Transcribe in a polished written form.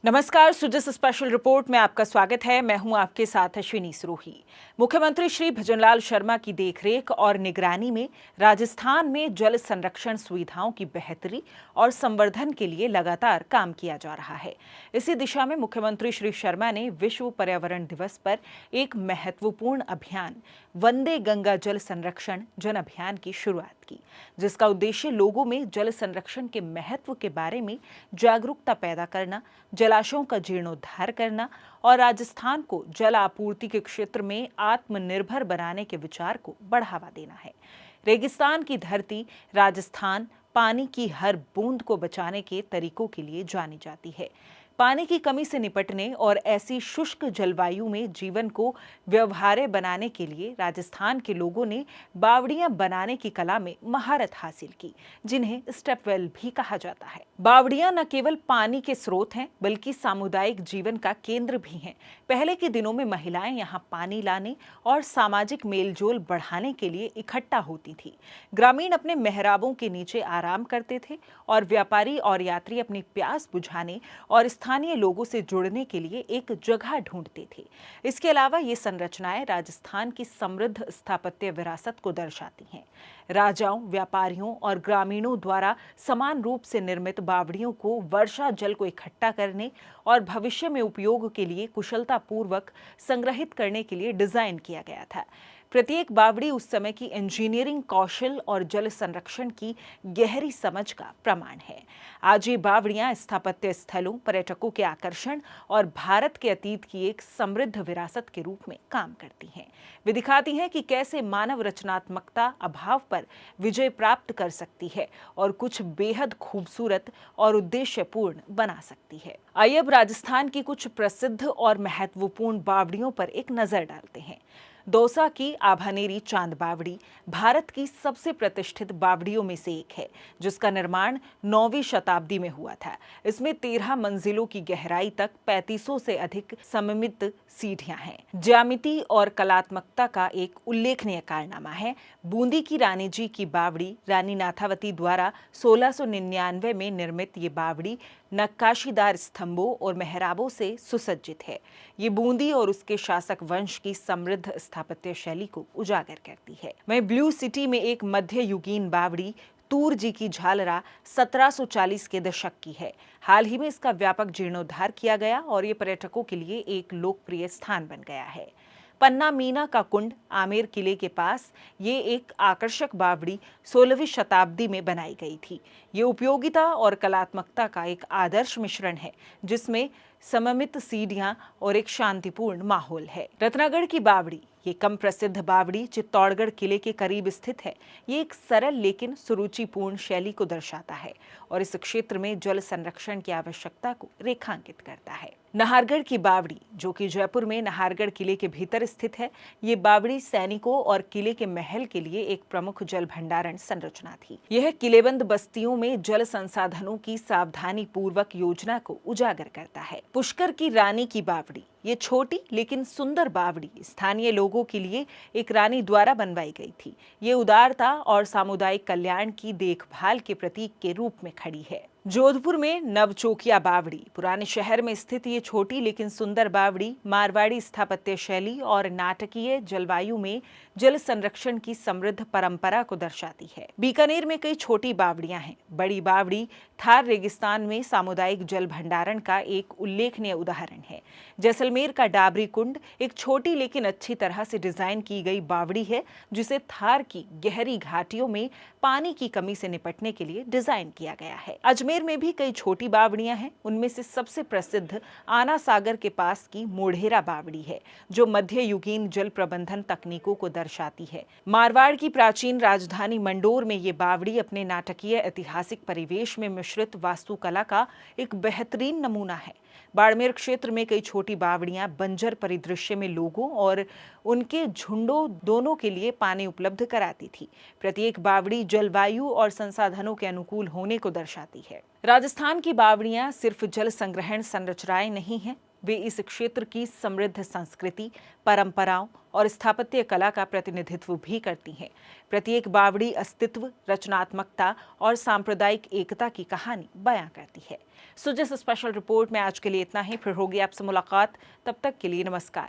नमस्कार, Sujas special report में आपका स्वागत है। मैं हूं आपके साथ अश्विनी सरोही। मुख्यमंत्री श्री भजनलाल शर्मा की देखरेख और निगरानी में राजस्थान में जल संरक्षण सुविधाओं की बेहतरी और संवर्धन के लिए लगातार काम किया जा रहा है। इसी दिशा में मुख्यमंत्री श्री शर्मा ने विश्व पर्यावरण दिवस पर एक महत्वपूर्ण अभियान वंदे गंगा जल संरक्षण जन अभियान की शुरुआत की, जिसका उद्देश्य लोगों में जल संरक्षण के महत्व के बारे में जागरूकता पैदा करना, जलाशयों का जीर्णोद्धार करना और राजस्थान को जल आपूर्ति के क्षेत्र में आत्मनिर्भर बनाने के विचार को बढ़ावा देना है। रेगिस्तान की धरती राजस्थान पानी की हर बूंद को बचाने के तरीकों के लिए जानी जाती है। पानी की कमी से निपटने और ऐसी शुष्क जलवायु में जीवन को व्यवहार्य बनाने के लिए राजस्थान के लोगों ने बावड़ियां बनाने की कला में महारत हासिल की, जिन्हें स्टेपवेल भी कहा जाता है। बावड़ियां न केवल पानी के स्रोत हैं, बल्कि सामुदायिक जीवन का केंद्र भी हैं। पहले के दिनों में महिलाएं यहां पानी लाने और सामाजिक मेलजोल बढ़ाने के लिए इकट्ठा होती थी। ग्रामीण अपने मेहराबों के नीचे आराम करते थे और व्यापारी और यात्री अपनी प्यास बुझाने और स्थानीय लोगों से जुड़ने के लिए एक जगह ढूंढते थे। इसके अलावा ये संरचनाएं राजस्थान की समृद्ध स्थापत्य विरासत को दर्शाती हैं। राजाओं, व्यापारियों और ग्रामीणों द्वारा समान रूप से निर्मित बावड़ियों को वर्षा जल को इकट्ठा करने और भविष्य में उपयोग के लिए कुशलतापूर्वक संग्रहित करने के लिए डिजाइन किया गया था। प्रत्येक बावड़ी उस समय की इंजीनियरिंग कौशल और जल संरक्षण की गहरी समझ का प्रमाण है। आज ये बावड़ियां स्थापत्य स्थलों, पर्यटकों के आकर्षण और भारत के अतीत की एक समृद्ध विरासत के रूप में काम करती हैं। वे दिखाती हैं कि कैसे मानव रचनात्मकता अभाव पर विजय प्राप्त कर सकती है और कुछ बेहद खूबसूरत और उद्देश्यपूर्ण बना सकती है। आइए अब राजस्थान की कुछ प्रसिद्ध और महत्वपूर्ण बावड़ियों पर एक नजर डालते हैं। दौसा की आभानेरी चांद बावड़ी भारत की सबसे प्रतिष्ठित बावड़ियों में से एक है, जिसका निर्माण 9वीं शताब्दी में हुआ था। इसमें 13 मंजिलों की गहराई तक 3500 से अधिक सममित सीढ़ियां हैं। ज्यामिति और कलात्मकता का एक उल्लेखनीय कारनामा है। बूंदी की रानी जी की बावड़ी रानी नाथावती द्वारा 1699 में निर्मित ये बावड़ी नक्काशीदार स्तंभों और मेहराबों से सुसज्जित है। ये बूंदी और उसके शासक वंश की समृद्ध स्थापत्य शैली को उजागर करती है। वहीं ब्लू सिटी में एक मध्य युगीन बावड़ी तूर जी की झालरा 1740 के दशक की है। हाल ही में इसका व्यापक जीर्णोद्धार किया गया और ये पर्यटकों के लिए एक लोकप्रिय स्थान बन गया है। पन्ना मीना का कुंड आमेर किले के पास ये एक आकर्षक बावड़ी 16वीं शताब्दी में बनाई गई थी। ये उपयोगिता और कलात्मकता का एक आदर्श मिश्रण है, जिसमें सममित सीढ़ियां और एक शांतिपूर्ण माहौल है। रत्नागढ़ की बावड़ी ये कम प्रसिद्ध बावड़ी चित्तौड़गढ़ किले के करीब स्थित है। ये एक सरल लेकिन सुरुचिपूर्ण शैली को दर्शाता है और इस क्षेत्र में जल संरक्षण की आवश्यकता को रेखांकित करता है। नाहरगढ़ की बावड़ी, जो कि जयपुर में नाहरगढ़ किले के भीतर स्थित है, ये बावड़ी सैनिकों और किले के महल के लिए एक प्रमुख जल भंडारण संरचना थी। यह किलेबंद बस्तियों में जल संसाधनों की सावधानी पूर्वक योजना को उजागर करता है। पुष्कर की रानी की बावड़ी ये छोटी लेकिन सुंदर बावड़ी स्थानीय लोगों के लिए एक रानी द्वारा बनवाई गई थी। ये उदारता और सामुदायिक कल्याण की देखभाल के प्रतीक के रूप में खड़ी है। जोधपुर में नवचोकिया बावड़ी पुराने शहर में स्थित ये छोटी लेकिन सुंदर बावड़ी मारवाड़ी स्थापत्य शैली और नाटकीय जलवायु में जल संरक्षण की समृद्ध परंपरा को दर्शाती है। बीकानेर में कई छोटी बावड़ियां हैं। बड़ी बावड़ी थार रेगिस्तान में सामुदायिक जल भंडारण का एक उल्लेखनीय उदाहरण है। जैसलमेर का डाबरी कुंड एक छोटी लेकिन अच्छी तरह से डिजाइन की गई बावड़ी है, जिसे थार की गहरी घाटियों में पानी की कमी से निपटने के लिए डिजाइन किया गया है। अजमेर में भी कई छोटी बावड़ियां हैं। उनमें से सबसे प्रसिद्ध आना सागर के पास की मोढेरा बावड़ी है, जो मध्य युगीन जल प्रबंधन तकनीकों को दर्शाती है। मारवाड़ की प्राचीन राजधानी मंडोर में ये बावड़ी अपने नाटकीय ऐतिहासिक परिवेश में मिश्रित वास्तुकला का एक बेहतरीन नमूना है। बाड़मेर क्षेत्र में कई छोटी बावड़ियां बंजर परिदृश्य में लोगों और उनके झुंडों दोनों के लिए पानी उपलब्ध कराती थी। प्रत्येक बावड़ी जलवायु और संसाधनों के अनुकूल होने को दर्शाती है। राजस्थान की बावड़ियां सिर्फ जल संग्रहण संरचनाएं नहीं हैं, वे इस क्षेत्र की समृद्ध संस्कृति, परंपराओं और स्थापत्य कला का प्रतिनिधित्व भी करती हैं। प्रत्येक बावड़ी अस्तित्व, रचनात्मकता और सांप्रदायिक एकता की कहानी बयां करती है। सो जिस स्पेशल रिपोर्ट में आज के लिए इतना ही। फिर होगी आपसे मुलाकात, तब तक के लिए नमस्कार।